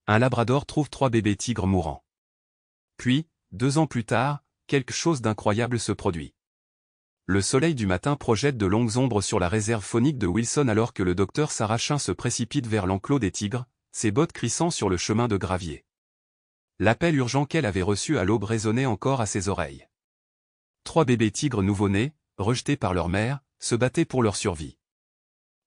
Un labrador trouve 3 bébés tigres mourants. Puis, 2 ans plus tard, quelque chose d'incroyable se produit. Le soleil du matin projette de longues ombres sur la réserve faunique de Wilson alors que le docteur Sarachin se précipite vers l'enclos des tigres, ses bottes crissant sur le chemin de gravier. L'appel urgent qu'elle avait reçu à l'aube résonnait encore à ses oreilles. 3 bébés tigres nouveau-nés, rejetés par leur mère, se battaient pour leur survie.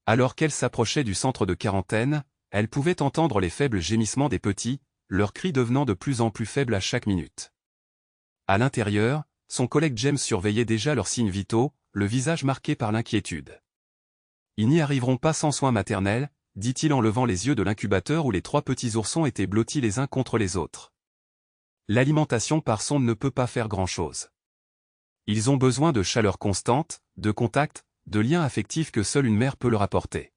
Alors qu'elle s'approchait du centre de quarantaine, elle pouvait entendre les faibles gémissements des petits, leurs cris devenant de plus en plus faibles à chaque minute. À l'intérieur, son collègue James surveillait déjà leurs signes vitaux, le visage marqué par l'inquiétude. « Ils n'y arriveront pas sans soins maternels », dit-il en levant les yeux de l'incubateur où les 3 petits oursons étaient blottis les uns contre les autres. L'alimentation par sonde ne peut pas faire grand-chose. Ils ont besoin de chaleur constante, de contact, de liens affectifs que seule une mère peut leur apporter.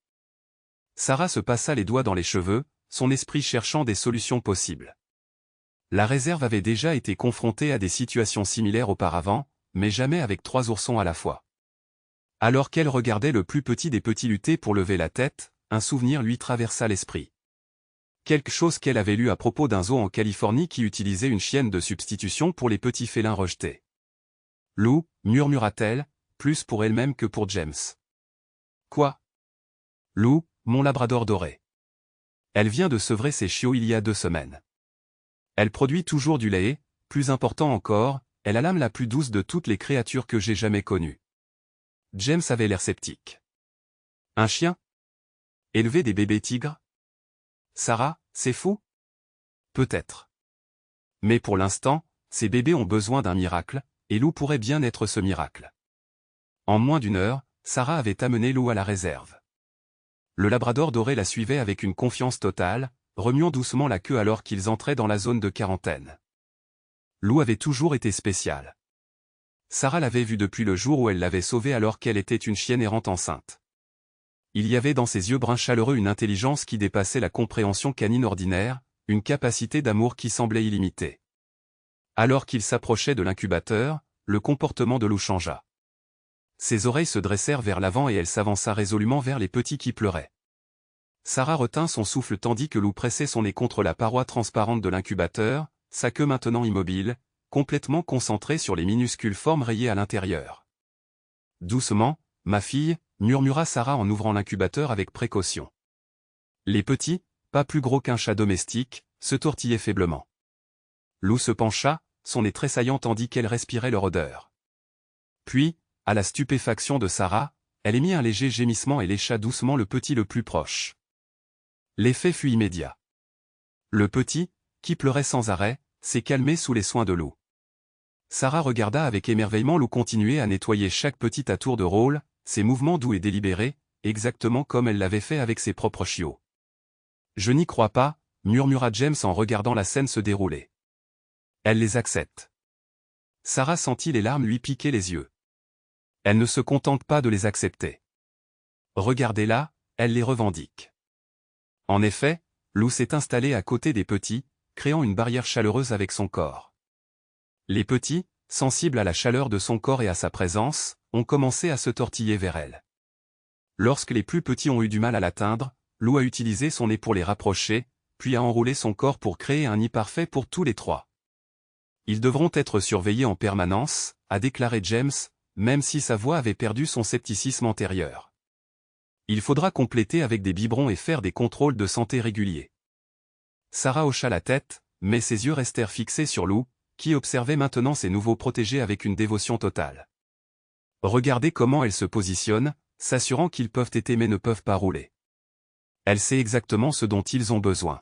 Sarah se passa les doigts dans les cheveux, son esprit cherchant des solutions possibles. La réserve avait déjà été confrontée à des situations similaires auparavant, mais jamais avec 3 oursons à la fois. Alors qu'elle regardait le plus petit des petits lutter pour lever la tête, un souvenir lui traversa l'esprit. Quelque chose qu'elle avait lu à propos d'un zoo en Californie qui utilisait une chienne de substitution pour les petits félins rejetés. « Lou » murmura-t-elle, plus pour elle-même que pour James. « Quoi ? » « Lou, mon labrador doré. Elle vient de sevrer ses chiots il y a 2 semaines. Elle produit toujours du lait, plus important encore, elle a l'âme la plus douce de toutes les créatures que j'ai jamais connues. » James avait l'air sceptique. « Un chien ? Élever des bébés tigres ? Sarah, c'est fou ? Peut-être. Mais pour l'instant, ces bébés ont besoin d'un miracle, et Lou pourrait bien être ce miracle. » En moins d'1 heure, Sarah avait amené Lou à la réserve. Le labrador doré la suivait avec une confiance totale, remuant doucement la queue alors qu'ils entraient dans la zone de quarantaine. Lou avait toujours été spéciale. Sarah l'avait vue depuis le jour où elle l'avait sauvée alors qu'elle était une chienne errante enceinte. Il y avait dans ses yeux bruns chaleureux une intelligence qui dépassait la compréhension canine ordinaire, une capacité d'amour qui semblait illimitée. Alors qu'il s'approchait de l'incubateur, le comportement de Lou changea. Ses oreilles se dressèrent vers l'avant et elle s'avança résolument vers les petits qui pleuraient. Sarah retint son souffle tandis que Lou pressait son nez contre la paroi transparente de l'incubateur, sa queue maintenant immobile, complètement concentrée sur les minuscules formes rayées à l'intérieur. « Doucement, ma fille », murmura Sarah en ouvrant l'incubateur avec précaution. Les petits, pas plus gros qu'un chat domestique, se tortillaient faiblement. Lou se pencha, son nez tressaillant tandis qu'elle respirait leur odeur. Puis, à la stupéfaction de Sarah, elle émit un léger gémissement et lécha doucement le petit le plus proche. L'effet fut immédiat. Le petit, qui pleurait sans arrêt, s'est calmé sous les soins de Lou. Sarah regarda avec émerveillement Lou continuer à nettoyer chaque petit à tour de rôle, ses mouvements doux et délibérés, exactement comme elle l'avait fait avec ses propres chiots. « Je n'y crois pas », murmura James en regardant la scène se dérouler. « Elle les accepte. » Sarah sentit les larmes lui piquer les yeux. Elle ne se contente pas de les accepter. Regardez-la, elle les revendique. En effet, Lou s'est installée à côté des petits, créant une barrière chaleureuse avec son corps. Les petits, sensibles à la chaleur de son corps et à sa présence, ont commencé à se tortiller vers elle. Lorsque les plus petits ont eu du mal à l'atteindre, Lou a utilisé son nez pour les rapprocher, puis a enroulé son corps pour créer un nid parfait pour tous les 3. Ils devront être surveillés en permanence, a déclaré James, même si sa voix avait perdu son scepticisme antérieur. Il faudra compléter avec des biberons et faire des contrôles de santé réguliers. Sarah hocha la tête, mais ses yeux restèrent fixés sur Lou, qui observait maintenant ses nouveaux protégés avec une dévotion totale. Regardez comment elle se positionne, s'assurant qu'ils peuvent téter mais ne peuvent pas rouler. Elle sait exactement ce dont ils ont besoin.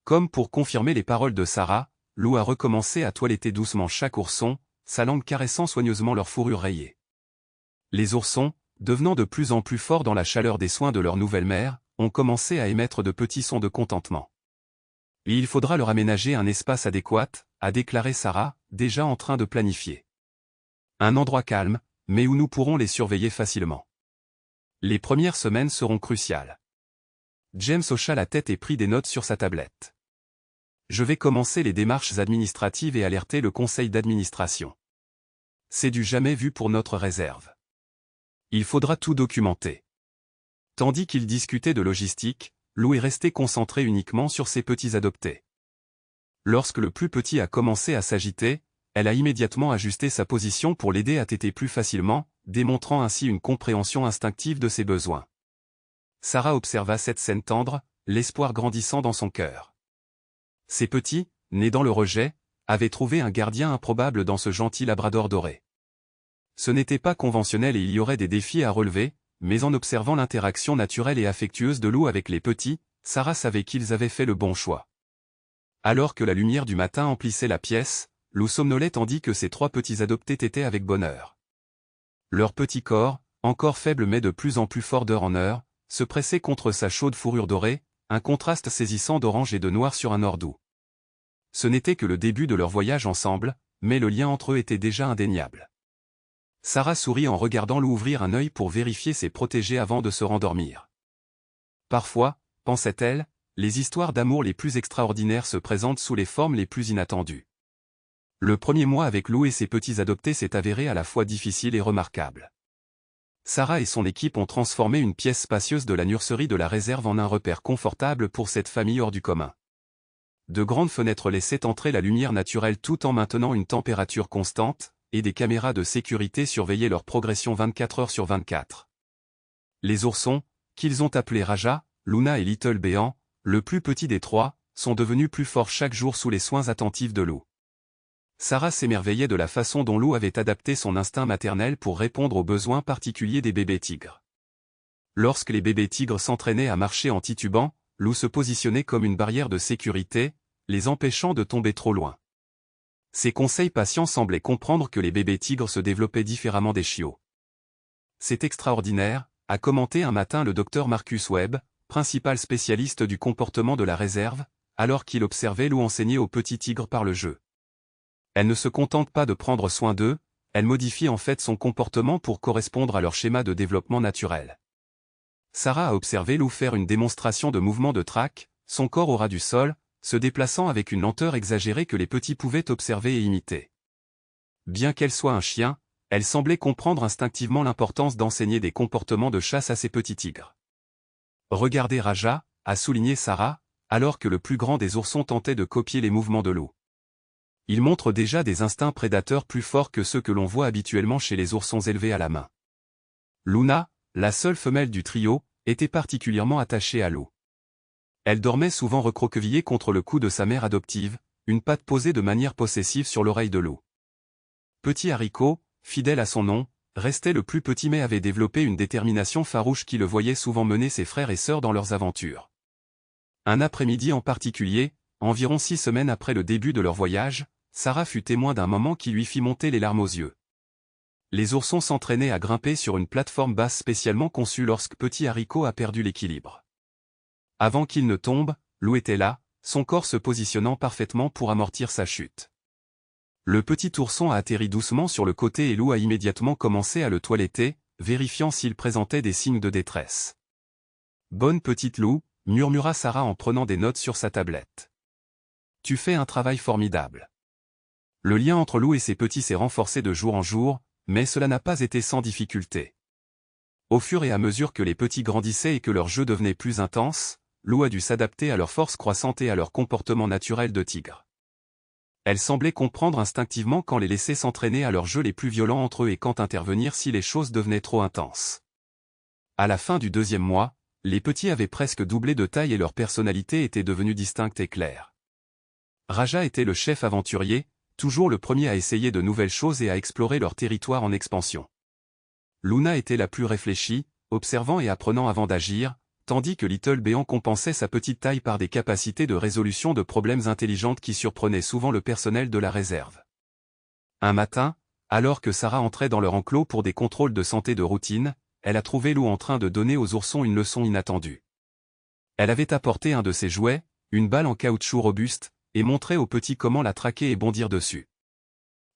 Comme pour confirmer les paroles de Sarah, Lou a recommencé à toiletter doucement chaque ourson, sa langue caressant soigneusement leur fourrure rayée. Les oursons, devenant de plus en plus forts dans la chaleur des soins de leur nouvelle mère, ont commencé à émettre de petits sons de contentement. Et il faudra leur aménager un espace adéquat, a déclaré Sarah, déjà en train de planifier. Un endroit calme, mais où nous pourrons les surveiller facilement. Les premières semaines seront cruciales. James hocha la tête et prit des notes sur sa tablette. Je vais commencer les démarches administratives et alerter le conseil d'administration. C'est du jamais vu pour notre réserve. Il faudra tout documenter. Tandis qu'ils discutaient de logistique, Lou est resté concentré uniquement sur ses petits adoptés. Lorsque le plus petit a commencé à s'agiter, elle a immédiatement ajusté sa position pour l'aider à téter plus facilement, démontrant ainsi une compréhension instinctive de ses besoins. Sarah observa cette scène tendre, l'espoir grandissant dans son cœur. Ces petits, nés dans le rejet, avaient trouvé un gardien improbable dans ce gentil labrador doré. Ce n'était pas conventionnel et il y aurait des défis à relever, mais en observant l'interaction naturelle et affectueuse de Lou avec les petits, Sarah savait qu'ils avaient fait le bon choix. Alors que la lumière du matin emplissait la pièce, Lou somnolait tandis que ses 3 petits adoptés tétaient avec bonheur. Leur petit corps, encore faible mais de plus en plus fort d'heure en heure, se pressait contre sa chaude fourrure dorée, un contraste saisissant d'orange et de noir sur un or doux. Ce n'était que le début de leur voyage ensemble, mais le lien entre eux était déjà indéniable. Sarah sourit en regardant Lou ouvrir un œil pour vérifier ses protégés avant de se rendormir. Parfois, pensait-elle, les histoires d'amour les plus extraordinaires se présentent sous les formes les plus inattendues. Le premier mois avec Lou et ses petits adoptés s'est avéré à la fois difficile et remarquable. Sarah et son équipe ont transformé une pièce spacieuse de la nurserie de la réserve en un repère confortable pour cette famille hors du commun. De grandes fenêtres laissaient entrer la lumière naturelle tout en maintenant une température constante, et des caméras de sécurité surveillaient leur progression 24 heures sur 24. Les oursons, qu'ils ont appelés Raja, Luna et Little Béant, le plus petit des 3, sont devenus plus forts chaque jour sous les soins attentifs de Lou. Sarah s'émerveillait de la façon dont Lou avait adapté son instinct maternel pour répondre aux besoins particuliers des bébés tigres. Lorsque les bébés tigres s'entraînaient à marcher en titubant, Lou se positionnait comme une barrière de sécurité, les empêchant de tomber trop loin. Ses conseils patients semblaient comprendre que les bébés tigres se développaient différemment des chiots. C'est extraordinaire, a commenté un matin le docteur Marcus Webb, principal spécialiste du comportement de la réserve, alors qu'il observait Lou enseigner aux petits tigres par le jeu. Elle ne se contente pas de prendre soin d'eux, elle modifie en fait son comportement pour correspondre à leur schéma de développement naturel. Sarah a observé Lou faire une démonstration de mouvement de traque, son corps au ras du sol, se déplaçant avec une lenteur exagérée que les petits pouvaient observer et imiter. Bien qu'elle soit un chien, elle semblait comprendre instinctivement l'importance d'enseigner des comportements de chasse à ses petits tigres. Regardez Raja, a souligné Sarah, alors que le plus grand des oursons tentait de copier les mouvements de Lou. Il montre déjà des instincts prédateurs plus forts que ceux que l'on voit habituellement chez les oursons élevés à la main. Luna, la seule femelle du trio, était particulièrement attachée à Lou. Elle dormait souvent recroquevillée contre le cou de sa mère adoptive, une patte posée de manière possessive sur l'oreille de Lou. Petit haricot, fidèle à son nom, restait le plus petit mais avait développé une détermination farouche qui le voyait souvent mener ses frères et sœurs dans leurs aventures. Un après-midi en particulier, environ 6 semaines après le début de leur voyage, Sarah fut témoin d'un moment qui lui fit monter les larmes aux yeux. Les oursons s'entraînaient à grimper sur une plateforme basse spécialement conçue lorsque Petit Haricot a perdu l'équilibre. Avant qu'il ne tombe, Lou était là, son corps se positionnant parfaitement pour amortir sa chute. Le petit ourson a atterri doucement sur le côté et Lou a immédiatement commencé à le toiletter, vérifiant s'il présentait des signes de détresse. « Bonne petite Lou », murmura Sarah en prenant des notes sur sa tablette. « Tu fais un travail formidable. » Le lien entre Lou et ses petits s'est renforcé de jour en jour, mais cela n'a pas été sans difficulté. Au fur et à mesure que les petits grandissaient et que leur jeu devenait plus intense, Lou a dû s'adapter à leur force croissante et à leur comportement naturel de tigre. Elle semblait comprendre instinctivement quand les laisser s'entraîner à leurs jeux les plus violents entre eux et quand intervenir si les choses devenaient trop intenses. À la fin du 2e mois, les petits avaient presque doublé de taille et leur personnalité était devenue distincte et claire. Raja était le chef aventurier, toujours le premier à essayer de nouvelles choses et à explorer leur territoire en expansion. Luna était la plus réfléchie, observant et apprenant avant d'agir, tandis que Little Béant compensait sa petite taille par des capacités de résolution de problèmes intelligentes qui surprenaient souvent le personnel de la réserve. Un matin, alors que Sarah entrait dans leur enclos pour des contrôles de santé de routine, elle a trouvé Lou en train de donner aux oursons une leçon inattendue. Elle avait apporté un de ses jouets, une balle en caoutchouc robuste, et montrait aux petits comment la traquer et bondir dessus.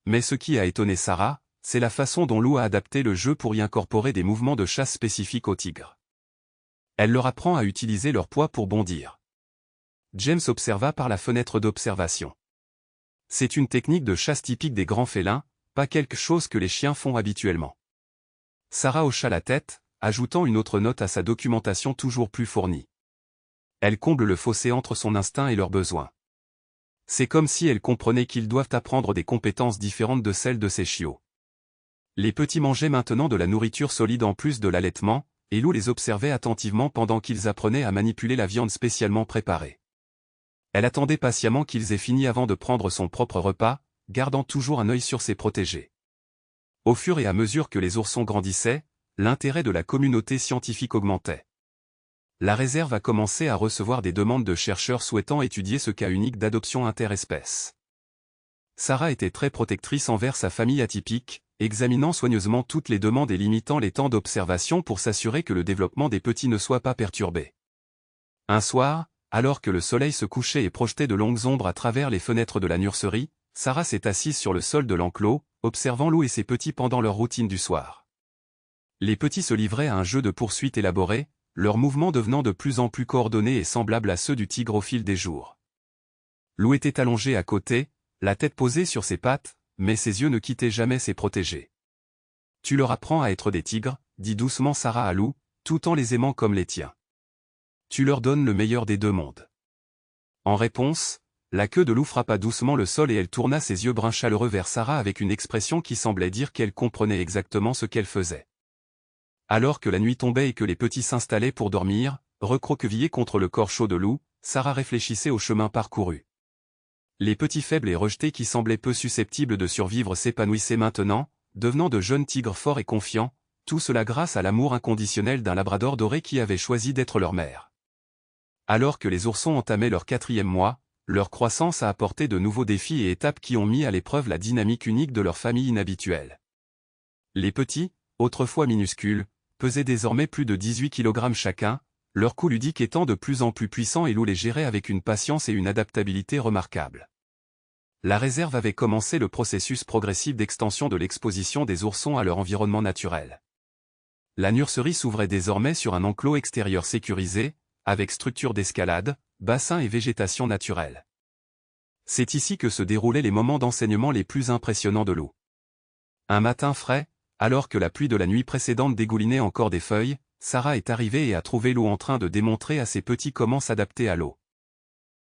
Mais ce qui a étonné Sarah, c'est la façon dont Lou a adapté le jeu pour y incorporer des mouvements de chasse spécifiques aux tigres. Elle leur apprend à utiliser leur poids pour bondir. James observa par la fenêtre d'observation. C'est une technique de chasse typique des grands félins, pas quelque chose que les chiens font habituellement. Sarah hocha la tête, ajoutant une autre note à sa documentation toujours plus fournie. Elle comble le fossé entre son instinct et leurs besoins. C'est comme si elle comprenait qu'ils doivent apprendre des compétences différentes de celles de ses chiots. Les petits mangeaient maintenant de la nourriture solide en plus de l'allaitement, et Lou les observait attentivement pendant qu'ils apprenaient à manipuler la viande spécialement préparée. Elle attendait patiemment qu'ils aient fini avant de prendre son propre repas, gardant toujours un œil sur ses protégés. Au fur et à mesure que les oursons grandissaient, l'intérêt de la communauté scientifique augmentait. La réserve a commencé à recevoir des demandes de chercheurs souhaitant étudier ce cas unique d'adoption interespèces. Sarah était très protectrice envers sa famille atypique, examinant soigneusement toutes les demandes et limitant les temps d'observation pour s'assurer que le développement des petits ne soit pas perturbé. Un soir, alors que le soleil se couchait et projetait de longues ombres à travers les fenêtres de la nurserie, Sarah s'est assise sur le sol de l'enclos, observant Lou et ses petits pendant leur routine du soir. Les petits se livraient à un jeu de poursuite élaboré, leurs mouvements devenant de plus en plus coordonnés et semblables à ceux du tigre au fil des jours. Lou était allongé à côté, la tête posée sur ses pattes, mais ses yeux ne quittaient jamais ses protégés. « Tu leur apprends à être des tigres, » dit doucement Sarah à Lou, tout en les aimant comme les tiens. « Tu leur donnes le meilleur des deux mondes. » En réponse, la queue de Lou frappa doucement le sol et elle tourna ses yeux bruns chaleureux vers Sarah avec une expression qui semblait dire qu'elle comprenait exactement ce qu'elle faisait. Alors que la nuit tombait et que les petits s'installaient pour dormir, recroquevillés contre le corps chaud de Lou, Sarah réfléchissait au chemin parcouru. Les petits faibles et rejetés qui semblaient peu susceptibles de survivre s'épanouissaient maintenant, devenant de jeunes tigres forts et confiants, tout cela grâce à l'amour inconditionnel d'un labrador doré qui avait choisi d'être leur mère. Alors que les oursons entamaient leur 4e mois, leur croissance a apporté de nouveaux défis et étapes qui ont mis à l'épreuve la dynamique unique de leur famille inhabituelle. Les petits, autrefois minuscules, pesaient désormais plus de 18 kg chacun, leur coup ludique étant de plus en plus puissant et Lou les gérait avec une patience et une adaptabilité remarquables. La réserve avait commencé le processus progressif d'extension de l'exposition des oursons à leur environnement naturel. La nurserie s'ouvrait désormais sur un enclos extérieur sécurisé, avec structure d'escalade, bassin et végétation naturelle. C'est ici que se déroulaient les moments d'enseignement les plus impressionnants de Lou. Un matin frais, alors que la pluie de la nuit précédente dégoulinait encore des feuilles, Sarah est arrivée et a trouvé Lou en train de démontrer à ses petits comment s'adapter à l'eau.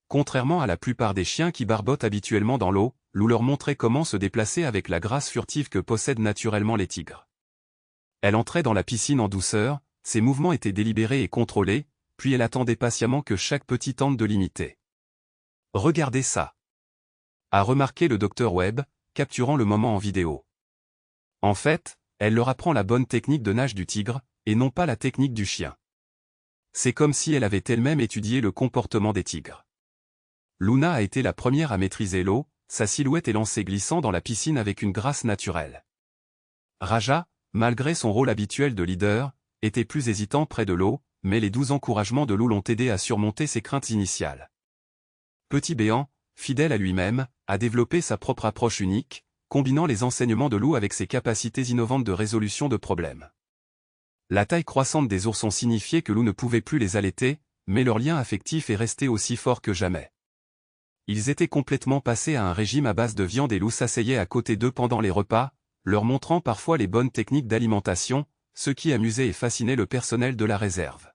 Contrairement à la plupart des chiens qui barbotent habituellement dans l'eau, Lou leur montrait comment se déplacer avec la grâce furtive que possèdent naturellement les tigres. Elle entrait dans la piscine en douceur, ses mouvements étaient délibérés et contrôlés, puis elle attendait patiemment que chaque petit tente de l'imiter. « Regardez ça !» a remarqué le docteur Webb, capturant le moment en vidéo. En fait, elle leur apprend la bonne technique de nage du tigre, et non pas la technique du chien. C'est comme si elle avait elle-même étudié le comportement des tigres. Luna a été la première à maîtriser l'eau, sa silhouette est lancée glissant dans la piscine avec une grâce naturelle. Raja, malgré son rôle habituel de leader, était plus hésitant près de l'eau, mais les doux encouragements de Lou l'ont aidé à surmonter ses craintes initiales. Petit Béant, fidèle à lui-même, a développé sa propre approche unique, combinant les enseignements de Lou avec ses capacités innovantes de résolution de problèmes. La taille croissante des oursons signifiait que Lou ne pouvait plus les allaiter, mais leur lien affectif est resté aussi fort que jamais. Ils étaient complètement passés à un régime à base de viande et Lou s'asseyait à côté d'eux pendant les repas, leur montrant parfois les bonnes techniques d'alimentation, ce qui amusait et fascinait le personnel de la réserve.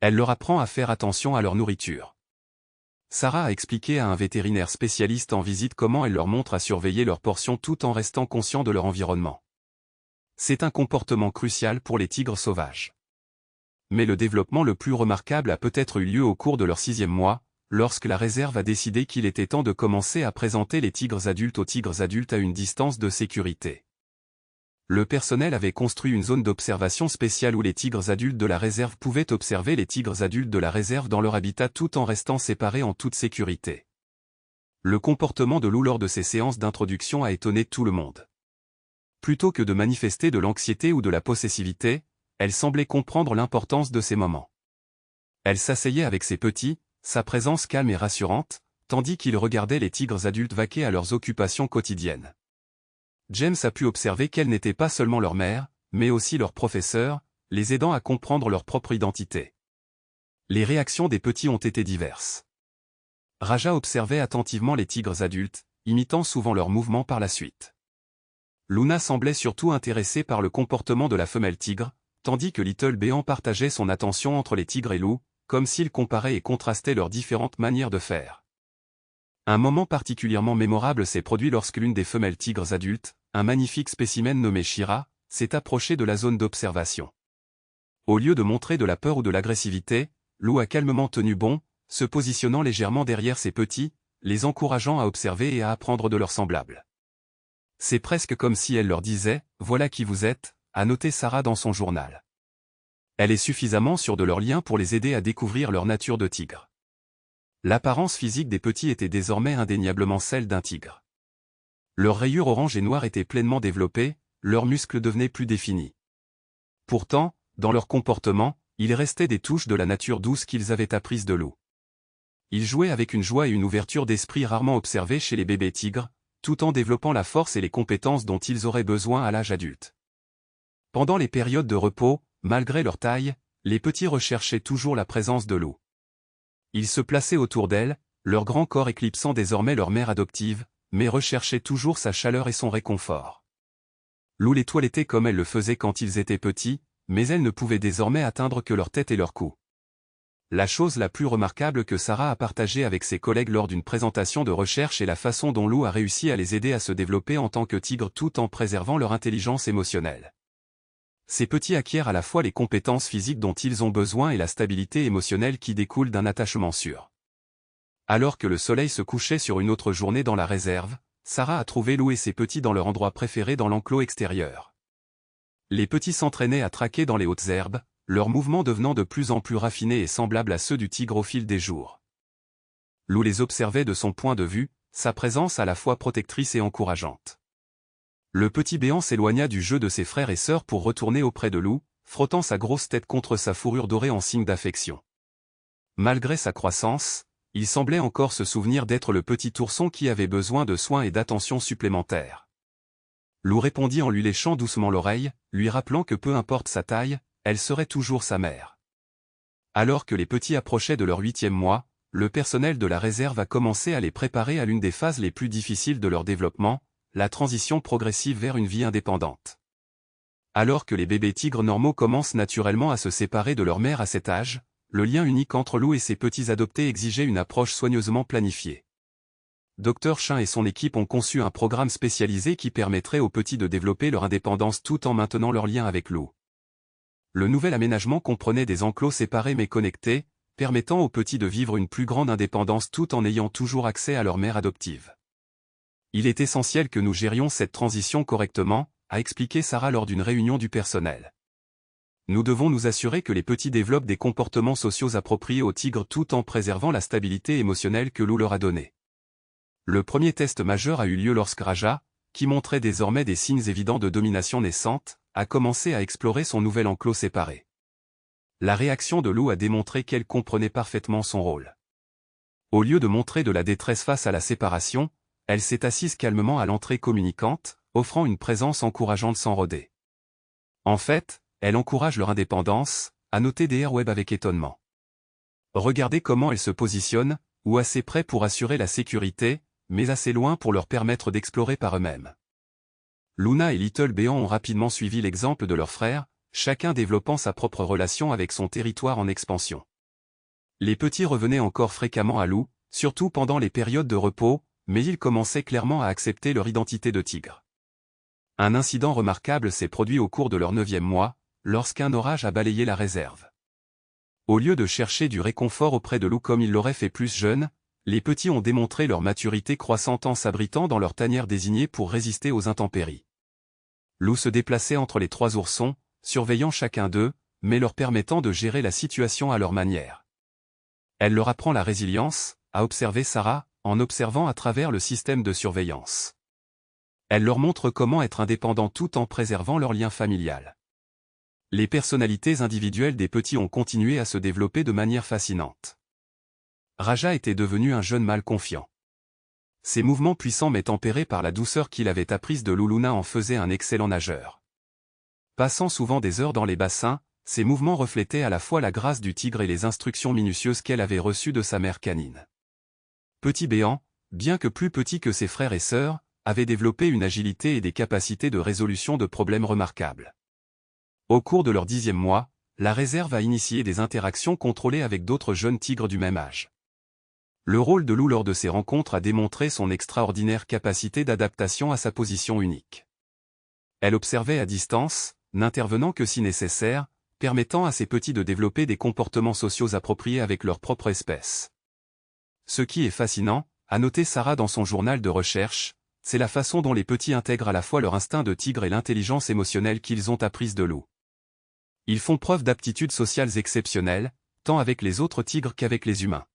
Elle leur apprend à faire attention à leur nourriture. Sarah a expliqué à un vétérinaire spécialiste en visite comment elle leur montre à surveiller leurs portions tout en restant conscient de leur environnement. C'est un comportement crucial pour les tigres sauvages. Mais le développement le plus remarquable a peut-être eu lieu au cours de leur 6e mois, lorsque la réserve a décidé qu'il était temps de commencer à présenter les tigres adultes aux tigres adultes à une distance de sécurité. Le personnel avait construit une zone d'observation spéciale où les tigres adultes de la réserve pouvaient observer les tigres adultes de la réserve dans leur habitat tout en restant séparés en toute sécurité. Le comportement de Lou lors de ces séances d'introduction a étonné tout le monde. Plutôt que de manifester de l'anxiété ou de la possessivité, elle semblait comprendre l'importance de ces moments. Elle s'asseyait avec ses petits, sa présence calme et rassurante, tandis qu'ils regardaient les tigres adultes vaquer à leurs occupations quotidiennes. James a pu observer qu'elle n'était pas seulement leur mère, mais aussi leur professeur, les aidant à comprendre leur propre identité. Les réactions des petits ont été diverses. Raja observait attentivement les tigres adultes, imitant souvent leurs mouvements par la suite. Luna semblait surtout intéressée par le comportement de la femelle tigre, tandis que Little Béant partageait son attention entre les tigres et Lou, comme s'ils comparaient et contrastaient leurs différentes manières de faire. Un moment particulièrement mémorable s'est produit lorsque l'une des femelles tigres adultes, un magnifique spécimen nommé Shira, s'est approchée de la zone d'observation. Au lieu de montrer de la peur ou de l'agressivité, Lou a calmement tenu bon, se positionnant légèrement derrière ses petits, les encourageant à observer et à apprendre de leurs semblables. C'est presque comme si elle leur disait « Voilà qui vous êtes », a noté Sarah dans son journal. Elle est suffisamment sûre de leur lien pour les aider à découvrir leur nature de tigre. L'apparence physique des petits était désormais indéniablement celle d'un tigre. Leurs rayures orange et noires étaient pleinement développées, leurs muscles devenaient plus définis. Pourtant, dans leur comportement, il restait des touches de la nature douce qu'ils avaient apprises de Lou. Ils jouaient avec une joie et une ouverture d'esprit rarement observées chez les bébés tigres, tout en développant la force et les compétences dont ils auraient besoin à l'âge adulte. Pendant les périodes de repos, malgré leur taille, les petits recherchaient toujours la présence de Lou. Ils se plaçaient autour d'elle, leur grand corps éclipsant désormais leur mère adoptive, mais recherchaient toujours sa chaleur et son réconfort. Lou les toilettait comme elle le faisait quand ils étaient petits, mais elle ne pouvait désormais atteindre que leur tête et leur cou. La chose la plus remarquable que Sarah a partagée avec ses collègues lors d'une présentation de recherche est la façon dont Lou a réussi à les aider à se développer en tant que tigre tout en préservant leur intelligence émotionnelle. Ces petits acquièrent à la fois les compétences physiques dont ils ont besoin et la stabilité émotionnelle qui découle d'un attachement sûr. Alors que le soleil se couchait sur une autre journée dans la réserve, Sarah a trouvé Lou et ses petits dans leur endroit préféré dans l'enclos extérieur. Les petits s'entraînaient à traquer dans les hautes herbes, leurs mouvements devenant de plus en plus raffinés et semblables à ceux du tigre au fil des jours. Lou les observait de son point de vue, sa présence à la fois protectrice et encourageante. Le petit béant s'éloigna du jeu de ses frères et sœurs pour retourner auprès de Lou, frottant sa grosse tête contre sa fourrure dorée en signe d'affection. Malgré sa croissance, il semblait encore se souvenir d'être le petit ourson qui avait besoin de soins et d'attention supplémentaires. Lou répondit en lui léchant doucement l'oreille, lui rappelant que peu importe sa taille, elle serait toujours sa mère. Alors que les petits approchaient de leur 8e mois, le personnel de la réserve a commencé à les préparer à l'une des phases les plus difficiles de leur développement, la transition progressive vers une vie indépendante. Alors que les bébés tigres normaux commencent naturellement à se séparer de leur mère à cet âge, le lien unique entre Lou et ses petits adoptés exigeait une approche soigneusement planifiée. Dr Chin et son équipe ont conçu un programme spécialisé qui permettrait aux petits de développer leur indépendance tout en maintenant leur lien avec Lou. Le nouvel aménagement comprenait des enclos séparés mais connectés, permettant aux petits de vivre une plus grande indépendance tout en ayant toujours accès à leur mère adoptive. Il est essentiel que nous gérions cette transition correctement, a expliqué Sarah lors d'une réunion du personnel. Nous devons nous assurer que les petits développent des comportements sociaux appropriés aux tigres tout en préservant la stabilité émotionnelle que Lou leur a donnée. Le premier test majeur a eu lieu lorsque Raja, qui montrait désormais des signes évidents de domination naissante, a commencé à explorer son nouvel enclos séparé. La réaction de Lou a démontré qu'elle comprenait parfaitement son rôle. Au lieu de montrer de la détresse face à la séparation, elle s'est assise calmement à l'entrée communicante, offrant une présence encourageante sans rôder. En fait, elle encourage leur indépendance, a noté Dr Webb avec étonnement. Regardez comment elle se positionne, ou assez près pour assurer la sécurité, mais assez loin pour leur permettre d'explorer par eux-mêmes. Luna et Little Béant ont rapidement suivi l'exemple de leurs frères, chacun développant sa propre relation avec son territoire en expansion. Les petits revenaient encore fréquemment à Lou, surtout pendant les périodes de repos, mais ils commençaient clairement à accepter leur identité de tigre. Un incident remarquable s'est produit au cours de leur 9e mois, lorsqu'un orage a balayé la réserve. Au lieu de chercher du réconfort auprès de Lou comme ils l'auraient fait plus jeune, les petits ont démontré leur maturité croissante en s'abritant dans leur tanière désignée pour résister aux intempéries. Lou se déplaçait entre les 3 oursons, surveillant chacun d'eux, mais leur permettant de gérer la situation à leur manière. Elle leur apprend la résilience, a observé Sarah, en observant à travers le système de surveillance. Elle leur montre comment être indépendant tout en préservant leur lien familial. Les personnalités individuelles des petits ont continué à se développer de manière fascinante. Raja était devenu un jeune mâle confiant. Ses mouvements puissants mais tempérés par la douceur qu'il avait apprise de Luluna en faisaient un excellent nageur. Passant souvent des heures dans les bassins, ses mouvements reflétaient à la fois la grâce du tigre et les instructions minutieuses qu'elle avait reçues de sa mère canine. Petit Béant, bien que plus petit que ses frères et sœurs, avait développé une agilité et des capacités de résolution de problèmes remarquables. Au cours de leur 10e mois, la réserve a initié des interactions contrôlées avec d'autres jeunes tigres du même âge. Le rôle de Lou lors de ces rencontres a démontré son extraordinaire capacité d'adaptation à sa position unique. Elle observait à distance, n'intervenant que si nécessaire, permettant à ces petits de développer des comportements sociaux appropriés avec leur propre espèce. Ce qui est fascinant, a noté Sarah dans son journal de recherche, c'est la façon dont les petits intègrent à la fois leur instinct de tigre et l'intelligence émotionnelle qu'ils ont apprise de Lou. Ils font preuve d'aptitudes sociales exceptionnelles, tant avec les autres tigres qu'avec les humains.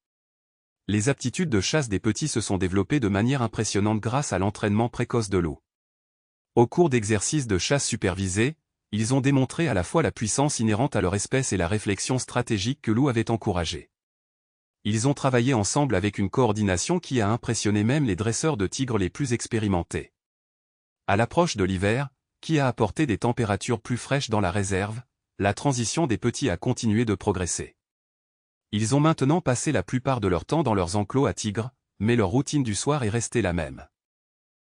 Les aptitudes de chasse des petits se sont développées de manière impressionnante grâce à l'entraînement précoce de Lou. Au cours d'exercices de chasse supervisés, ils ont démontré à la fois la puissance inhérente à leur espèce et la réflexion stratégique que Lou avait encouragée. Ils ont travaillé ensemble avec une coordination qui a impressionné même les dresseurs de tigres les plus expérimentés. À l'approche de l'hiver, qui a apporté des températures plus fraîches dans la réserve, la transition des petits a continué de progresser. Ils ont maintenant passé la plupart de leur temps dans leurs enclos à tigres, mais leur routine du soir est restée la même.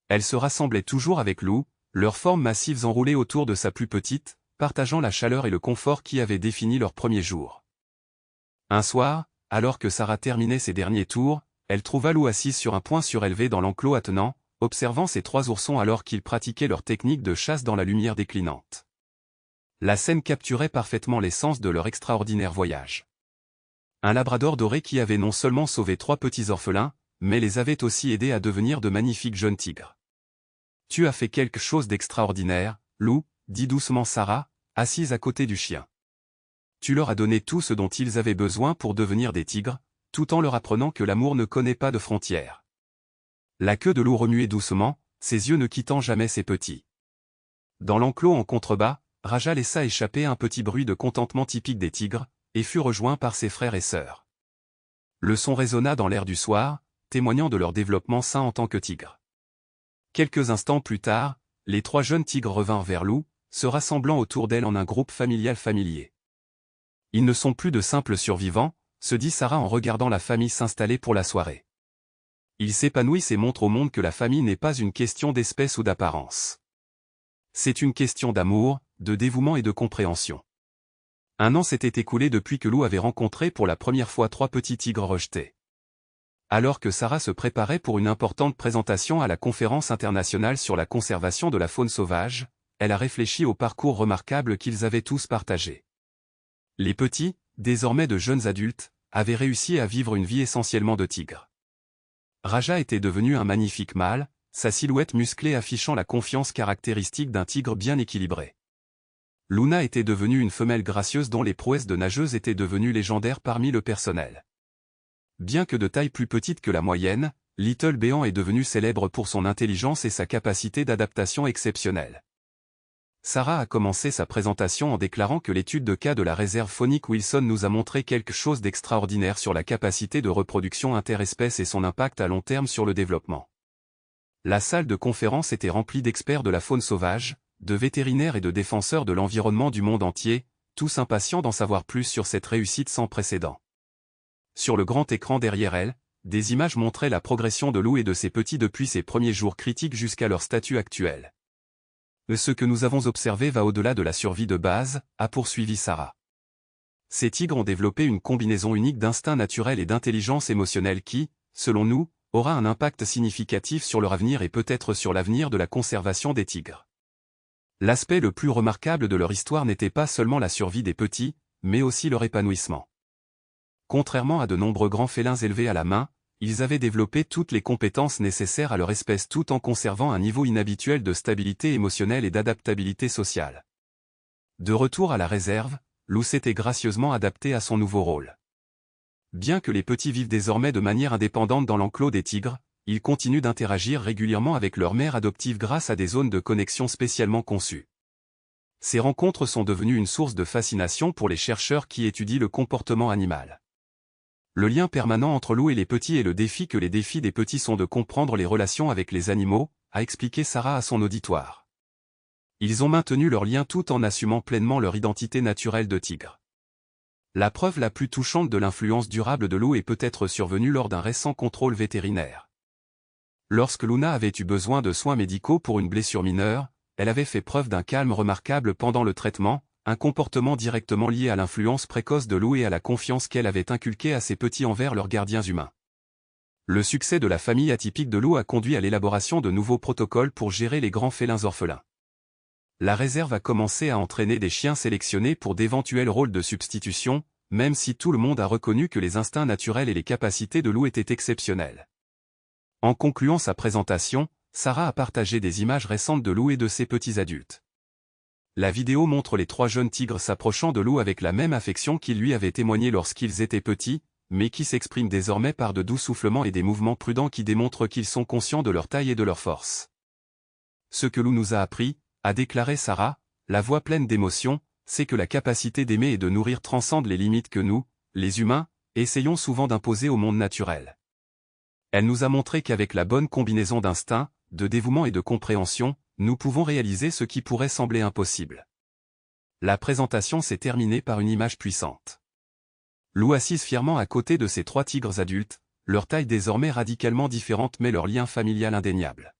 Elles se rassemblaient toujours avec Lou, leurs formes massives enroulées autour de sa plus petite, partageant la chaleur et le confort qui avaient défini leur premier jour. Un soir, alors que Sarah terminait ses derniers tours, elle trouva Lou assise sur un point surélevé dans l'enclos attenant, observant ses 3 oursons alors qu'ils pratiquaient leur technique de chasse dans la lumière déclinante. La scène capturait parfaitement l'essence de leur extraordinaire voyage. Un labrador doré qui avait non seulement sauvé 3 petits orphelins, mais les avait aussi aidés à devenir de magnifiques jeunes tigres. « Tu as fait quelque chose d'extraordinaire, Lou, dit doucement Sarah, assise à côté du chien. Tu leur as donné tout ce dont ils avaient besoin pour devenir des tigres, tout en leur apprenant que l'amour ne connaît pas de frontières. » La queue de Lou remuait doucement, ses yeux ne quittant jamais ses petits. Dans l'enclos en contrebas, Raja laissa échapper un petit bruit de contentement typique des tigres, et fut rejoint par ses frères et sœurs. Le son résonna dans l'air du soir, témoignant de leur développement sain en tant que tigres. Quelques instants plus tard, les 3 jeunes tigres revinrent vers Lou, se rassemblant autour d'elle en un groupe familial familier. Ils ne sont plus de simples survivants, se dit Sarah en regardant la famille s'installer pour la soirée. Ils s'épanouissent et montrent au monde que la famille n'est pas une question d'espèce ou d'apparence. C'est une question d'amour, de dévouement et de compréhension. 1 an s'était écoulé depuis que Lou avait rencontré pour la première fois 3 petits tigres rejetés. Alors que Sarah se préparait pour une importante présentation à la conférence internationale sur la conservation de la faune sauvage, elle a réfléchi au parcours remarquable qu'ils avaient tous partagé. Les petits, désormais de jeunes adultes, avaient réussi à vivre une vie essentiellement de tigre. Raja était devenu un magnifique mâle, sa silhouette musclée affichant la confiance caractéristique d'un tigre bien équilibré. Luna était devenue une femelle gracieuse dont les prouesses de nageuse étaient devenues légendaires parmi le personnel. Bien que de taille plus petite que la moyenne, Little Béant est devenu célèbre pour son intelligence et sa capacité d'adaptation exceptionnelle. Sarah a commencé sa présentation en déclarant que l'étude de cas de la réserve faunique Wilson nous a montré quelque chose d'extraordinaire sur la capacité de reproduction interespèces et son impact à long terme sur le développement. La salle de conférence était remplie d'experts de la faune sauvage, de vétérinaires et de défenseurs de l'environnement du monde entier, tous impatients d'en savoir plus sur cette réussite sans précédent. Sur le grand écran derrière elle, des images montraient la progression de Lou et de ses petits depuis ses premiers jours critiques jusqu'à leur statut actuel. Ce que nous avons observé va au-delà de la survie de base, a poursuivi Sarah. Ces tigres ont développé une combinaison unique d'instinct naturel et d'intelligence émotionnelle qui, selon nous, aura un impact significatif sur leur avenir et peut-être sur l'avenir de la conservation des tigres. L'aspect le plus remarquable de leur histoire n'était pas seulement la survie des petits, mais aussi leur épanouissement. Contrairement à de nombreux grands félins élevés à la main, ils avaient développé toutes les compétences nécessaires à leur espèce tout en conservant un niveau inhabituel de stabilité émotionnelle et d'adaptabilité sociale. De retour à la réserve, Lou s'était gracieusement adapté à son nouveau rôle. Bien que les petits vivent désormais de manière indépendante dans l'enclos des tigres, ils continuent d'interagir régulièrement avec leur mère adoptive grâce à des zones de connexion spécialement conçues. Ces rencontres sont devenues une source de fascination pour les chercheurs qui étudient le comportement animal. Le lien permanent entre Lou et les petits est le défi que les défis des petits sont de comprendre les relations avec les animaux, a expliqué Sarah à son auditoire. Ils ont maintenu leur lien tout en assumant pleinement leur identité naturelle de tigre. La preuve la plus touchante de l'influence durable de Lou est peut-être survenue lors d'un récent contrôle vétérinaire. Lorsque Luna avait eu besoin de soins médicaux pour une blessure mineure, elle avait fait preuve d'un calme remarquable pendant le traitement, un comportement directement lié à l'influence précoce de Lou et à la confiance qu'elle avait inculquée à ses petits envers leurs gardiens humains. Le succès de la famille atypique de Lou a conduit à l'élaboration de nouveaux protocoles pour gérer les grands félins orphelins. La réserve a commencé à entraîner des chiens sélectionnés pour d'éventuels rôles de substitution, même si tout le monde a reconnu que les instincts naturels et les capacités de Lou étaient exceptionnels. En concluant sa présentation, Sarah a partagé des images récentes de Lou et de ses petits adultes. La vidéo montre les 3 jeunes tigres s'approchant de Lou avec la même affection qu'ils lui avaient témoigné lorsqu'ils étaient petits, mais qui s'expriment désormais par de doux soufflements et des mouvements prudents qui démontrent qu'ils sont conscients de leur taille et de leur force. Ce que Lou nous a appris, a déclaré Sarah, la voix pleine d'émotion, c'est que la capacité d'aimer et de nourrir transcende les limites que nous, les humains, essayons souvent d'imposer au monde naturel. Elle nous a montré qu'avec la bonne combinaison d'instinct, de dévouement et de compréhension, nous pouvons réaliser ce qui pourrait sembler impossible. La présentation s'est terminée par une image puissante. Lou assise fièrement à côté de ses 3 tigres adultes, leur taille désormais radicalement différente mais leur lien familial indéniable.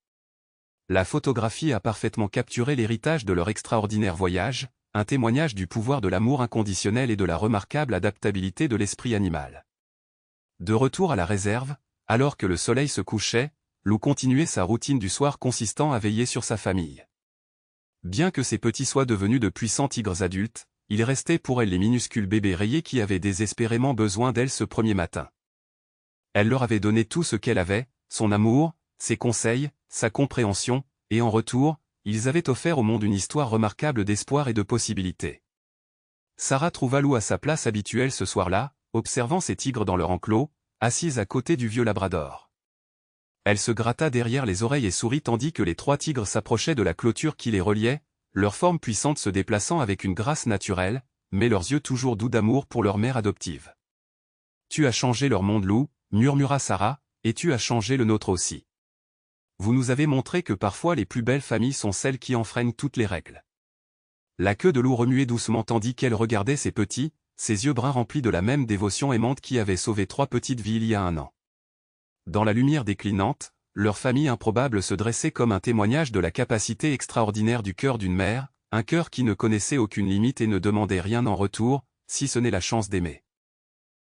La photographie a parfaitement capturé l'héritage de leur extraordinaire voyage, un témoignage du pouvoir de l'amour inconditionnel et de la remarquable adaptabilité de l'esprit animal. De retour à la réserve, alors que le soleil se couchait, Lou continuait sa routine du soir consistant à veiller sur sa famille. Bien que ses petits soient devenus de puissants tigres adultes, il restait pour elle les minuscules bébés rayés qui avaient désespérément besoin d'elle ce premier matin. Elle leur avait donné tout ce qu'elle avait, son amour, ses conseils, sa compréhension, et en retour, ils avaient offert au monde une histoire remarquable d'espoir et de possibilités. Sarah trouva Lou à sa place habituelle ce soir-là, observant ses tigres dans leur enclos, assise à côté du vieux labrador. Elle se gratta derrière les oreilles et sourit tandis que les 3 tigres s'approchaient de la clôture qui les reliait, leur forme puissante se déplaçant avec une grâce naturelle, mais leurs yeux toujours doux d'amour pour leur mère adoptive. « Tu as changé leur monde, Lou, » murmura Sarah, « et tu as changé le nôtre aussi. Vous nous avez montré que parfois les plus belles familles sont celles qui enfreignent toutes les règles. » La queue de Lou remuait doucement tandis qu'elle regardait ses petits, ses yeux bruns remplis de la même dévotion aimante qui avait sauvé 3 petites vies il y a un an. Dans la lumière déclinante, leur famille improbable se dressait comme un témoignage de la capacité extraordinaire du cœur d'une mère, un cœur qui ne connaissait aucune limite et ne demandait rien en retour, si ce n'est la chance d'aimer.